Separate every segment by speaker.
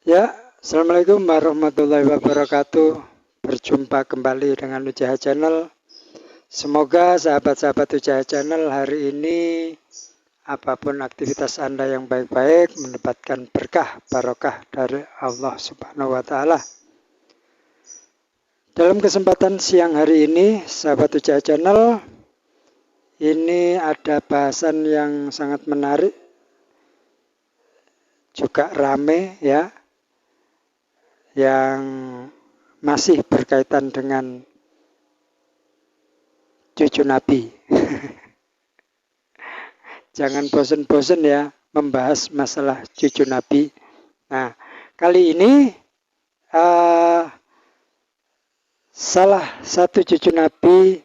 Speaker 1: Ya, Assalamualaikum warahmatullahi wabarakatuh. Berjumpa kembali dengan Ujaha Channel. Semoga sahabat-sahabat Ujaha Channel hari ini apapun aktivitas Anda yang baik-baik mendapatkan berkah barokah dari Allah Subhanahu wa taala. Dalam kesempatan siang hari ini, sahabat Ujaha Channel, ini ada bahasan yang sangat menarik, juga rame ya, yang masih berkaitan dengan cucu Nabi. Jangan bosan-bosan ya membahas masalah cucu Nabi. Nah, kali ini uh, salah satu cucu Nabi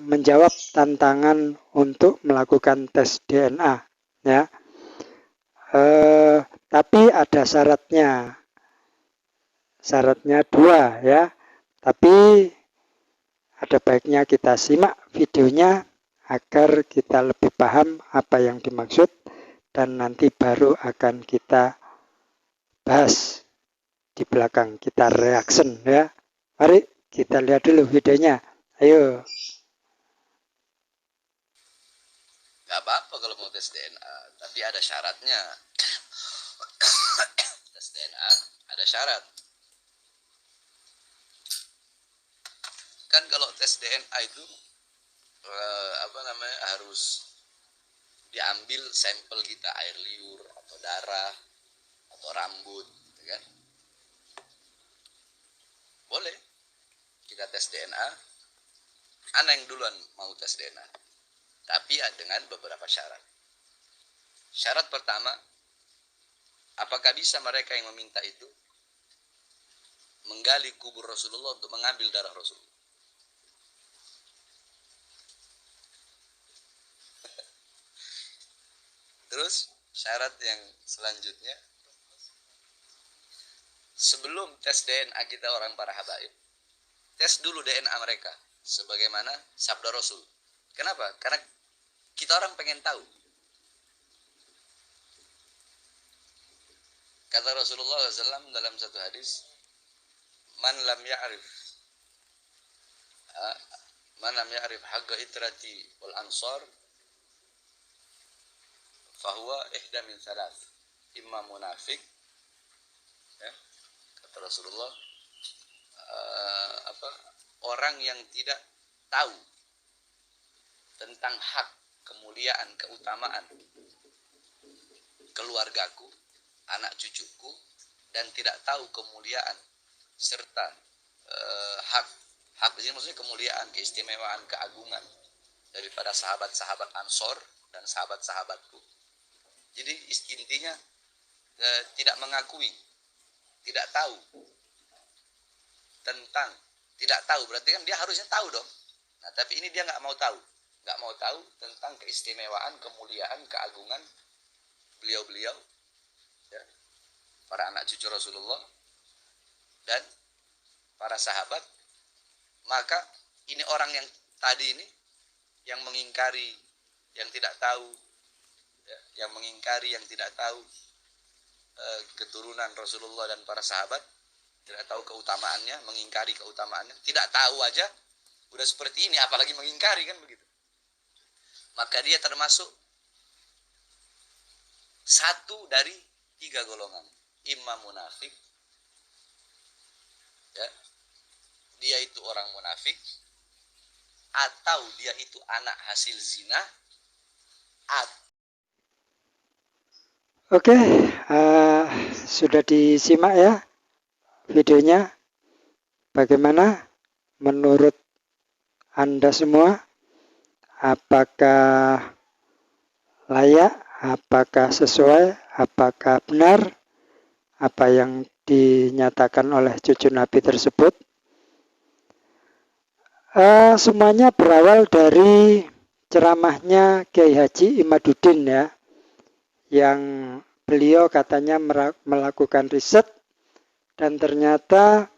Speaker 1: menjawab tantangan untuk melakukan tes DNA. Ya, tapi ada syaratnya. Syaratnya dua ya. Tapi ada baiknya kita simak videonya agar kita lebih paham apa yang dimaksud dan nanti baru akan kita bahas di belakang, kita reaction ya. Mari kita lihat dulu videonya. Ayo.
Speaker 2: Gak apa-apa kalau mau tes DNA, tapi ada syaratnya. Tes DNA ada syarat. Kan kalau tes DNA itu harus diambil sampel kita, air liur atau darah atau rambut, gitu kan? Boleh kita tes DNA. Ana yang duluan mau tes DNA, tapi dengan beberapa syarat. Syarat pertama, apakah bisa mereka yang meminta itu menggali kubur Rasulullah untuk mengambil darah Rasulullah? Terus syarat yang selanjutnya, sebelum tes DNA kita orang para habaib, tes dulu DNA mereka sebagaimana sabda Rasul. Kenapa? Karena kita orang pengen tahu. Kata Rasulullah SAW dalam satu hadis, man lam ya'rif haqqa itrati wal ansar fahuwa ihda min thalath, imma munafik, ya, kata Rasulullah, orang yang tidak tahu tentang hak, kemuliaan, keutamaan keluargaku, anak cucuku, dan tidak tahu kemuliaan serta hak di sini maksudnya kemuliaan, keistimewaan, keagungan daripada sahabat-sahabat Ansor dan sahabat-sahabatku. Jadi intinya tidak mengakui, tidak tahu tentang, tidak tahu berarti kan dia harusnya tahu dong. Nah, tapi ini dia nggak mau tahu tentang keistimewaan, kemuliaan, keagungan beliau-beliau, ya, para anak cucu Rasulullah dan para sahabat. Maka ini orang yang tadi ini yang mengingkari, yang tidak tahu, ya, yang mengingkari, yang tidak tahu keturunan Rasulullah dan para sahabat, tidak tahu keutamaannya, mengingkari keutamaannya, tidak tahu aja udah seperti ini, apalagi mengingkari, kan begitu. Maka dia termasuk satu dari tiga golongan, imam munafik, ya, dia itu orang munafik, atau dia itu anak hasil zina,
Speaker 1: Oke, sudah disimak ya videonya. Bagaimana menurut Anda semua? Apakah layak? Apakah sesuai? Apakah benar apa yang dinyatakan oleh cucu Nabi tersebut? Semuanya berawal dari ceramahnya Kiai Haji Imaduddin ya, yang beliau katanya melakukan riset dan ternyata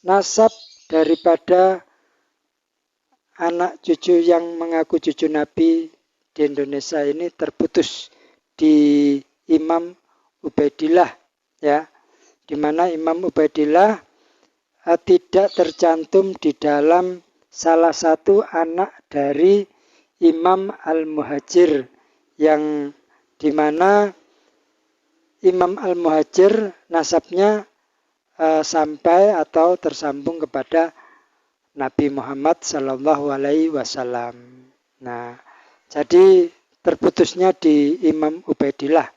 Speaker 1: nasab daripada anak cucu yang mengaku cucu Nabi di Indonesia ini terputus di Imam Ubaidillah, ya, di mana Imam Ubaidillah tidak tercantum di dalam salah satu anak dari Imam Al-Muhajir, yang di mana Imam Al-Muhajir nasabnya sampai atau tersambung kepada Nabi Muhammad Sallallahu Alaihi Wasallam. Nah, jadi terputusnya di Imam Ubaidillah.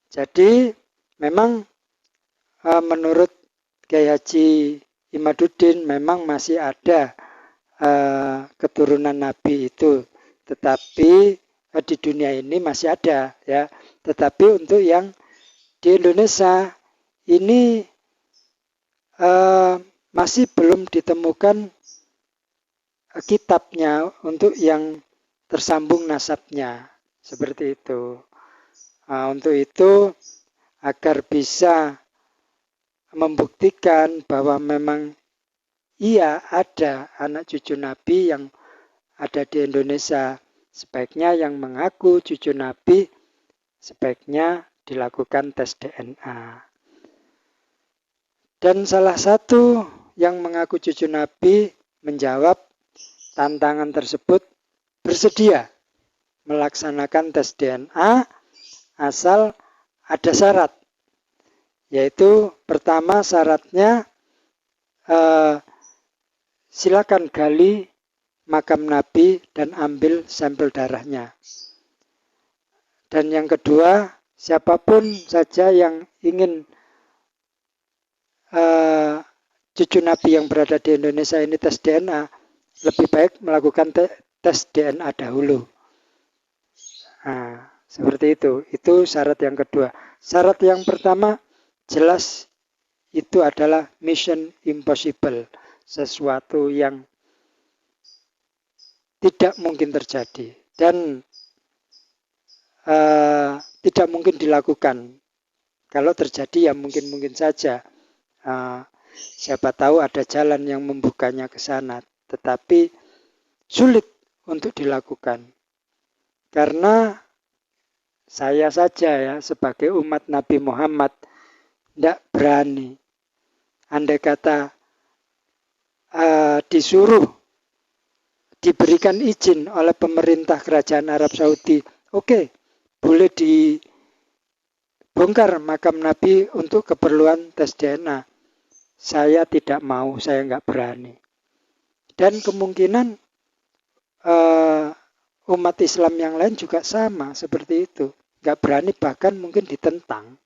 Speaker 1: Jadi memang menurut Kiai Haji Imaduddin memang masih ada keturunan Nabi itu, tetapi di dunia ini masih ada, ya. Tetapi untuk yang di Indonesia ini masih belum ditemukan kitabnya untuk yang tersambung nasabnya, seperti itu. Untuk itu, agar bisa membuktikan bahwa memang iya ada anak cucu Nabi yang ada di Indonesia, sebaiknya yang mengaku cucu Nabi sebaiknya dilakukan tes DNA. Dan salah satu yang mengaku cucu Nabi menjawab tantangan tersebut, bersedia melaksanakan tes DNA asal ada syarat. Yaitu pertama syaratnya silakan gali makam Nabi dan ambil sampel darahnya. Dan yang kedua, siapapun saja yang ingin cucu Nabi yang berada di Indonesia ini tes DNA, lebih baik melakukan tes DNA dahulu. Nah, seperti itu. Itu syarat yang kedua. Syarat yang pertama, jelas itu adalah mission impossible. Sesuatu yang tidak mungkin terjadi. Dan tidak mungkin dilakukan. Kalau terjadi ya mungkin-mungkin saja. Siapa tahu ada jalan yang membukanya ke sana. Tetapi sulit untuk dilakukan. Karena saya saja ya sebagai umat Nabi Muhammad tidak berani. Andai kata disuruh diberikan izin oleh pemerintah kerajaan Arab Saudi, oke, boleh dibongkar makam Nabi untuk keperluan tes DNA. Saya tidak mau, saya nggak berani. Dan kemungkinan umat Islam yang lain juga sama seperti itu. Nggak berani, bahkan mungkin ditentang.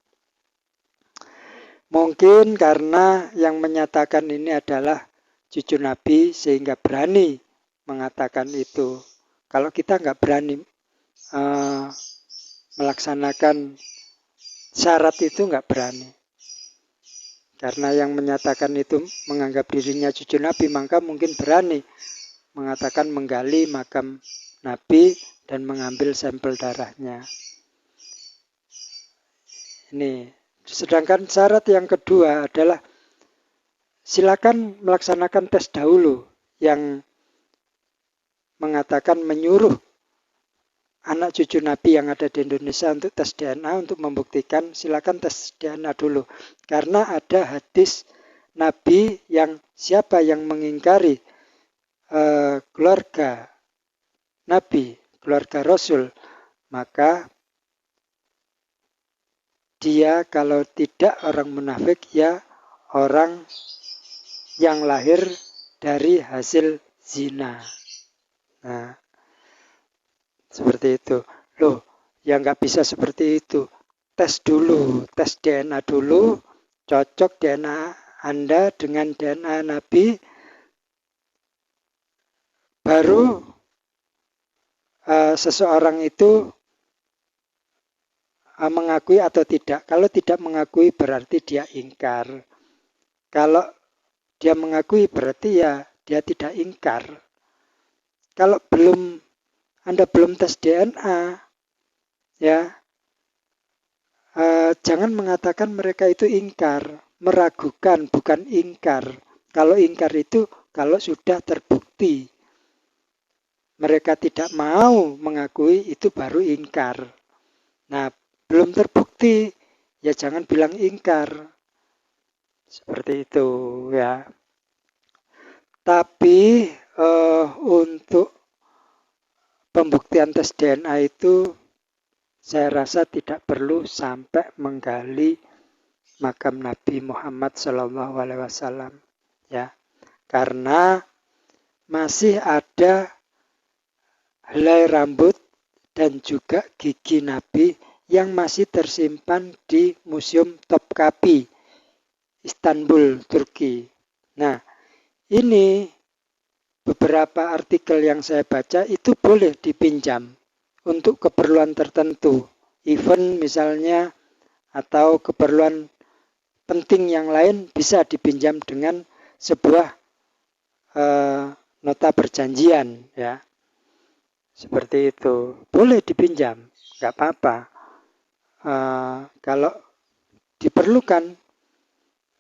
Speaker 1: Mungkin karena yang menyatakan ini adalah cucu Nabi sehingga berani mengatakan itu. Kalau kita nggak berani melaksanakan syarat itu, nggak berani. Karena yang menyatakan itu menganggap dirinya cucu Nabi, maka mungkin berani mengatakan menggali makam Nabi dan mengambil sampel darahnya. Ini. Sedangkan syarat yang kedua adalah silakan melaksanakan tes dahulu, yang mengatakan menyuruh anak cucu Nabi yang ada di Indonesia untuk tes DNA, untuk membuktikan silakan tes DNA dulu. Karena ada hadis Nabi yang siapa yang mengingkari keluarga Nabi, keluarga Rasul, maka dia kalau tidak orang munafik ya orang yang lahir dari hasil zina. Nah, seperti itu. Loh, ya nggak bisa seperti itu. Tes dulu, tes DNA dulu, cocok DNA Anda dengan DNA Nabi, baru seseorang itu mengakui atau tidak. Kalau tidak mengakui berarti dia ingkar. Kalau dia mengakui berarti ya dia tidak ingkar. Kalau Anda belum tes DNA, ya jangan mengatakan mereka itu ingkar, meragukan, bukan ingkar. Kalau ingkar itu kalau sudah terbukti mereka tidak mau mengakui, itu baru ingkar. Nah, belum terbukti, ya jangan bilang ingkar. Seperti itu ya. Tapi untuk pembuktian tes DNA itu saya rasa tidak perlu sampai menggali makam Nabi Muhammad SAW ya, karena masih ada helai rambut dan juga gigi Nabi yang masih tersimpan di Museum Topkapi, Istanbul, Turki. Nah, ini beberapa artikel yang saya baca itu boleh dipinjam untuk keperluan tertentu, event misalnya, atau keperluan penting yang lain bisa dipinjam dengan sebuah nota perjanjian ya. Seperti itu, boleh dipinjam, nggak apa-apa. Kalau diperlukan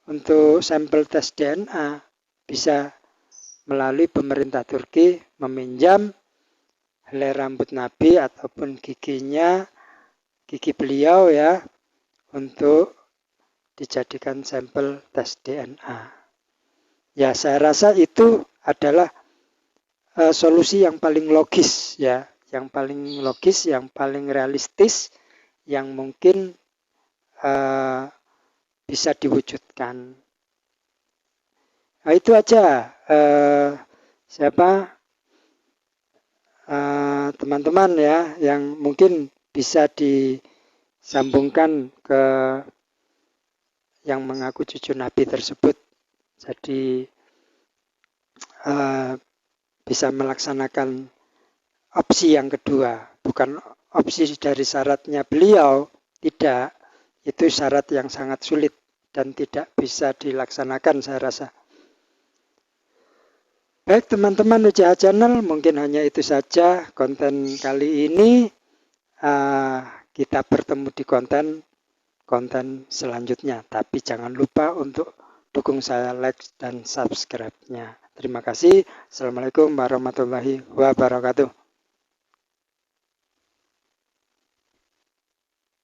Speaker 1: untuk sampel tes DNA, bisa melalui pemerintah Turki meminjam helai rambut Nabi ataupun giginya, gigi beliau ya, untuk dijadikan sampel tes DNA. Ya, saya rasa itu adalah solusi yang paling logis ya, yang paling logis, yang paling realistis, yang mungkin bisa diwujudkan. Nah, itu aja teman-teman ya, yang mungkin bisa disambungkan ke yang mengaku cucu Nabi tersebut. Jadi bisa melaksanakan opsi yang kedua, bukan opsi dari syaratnya beliau, tidak. Itu syarat yang sangat sulit dan tidak bisa dilaksanakan saya rasa. Baik teman-teman UCH Channel, mungkin hanya itu saja konten kali ini. Kita bertemu di konten selanjutnya. Tapi jangan lupa untuk dukung saya, like dan subscribe-nya. Terima kasih. Assalamualaikum warahmatullahi wabarakatuh.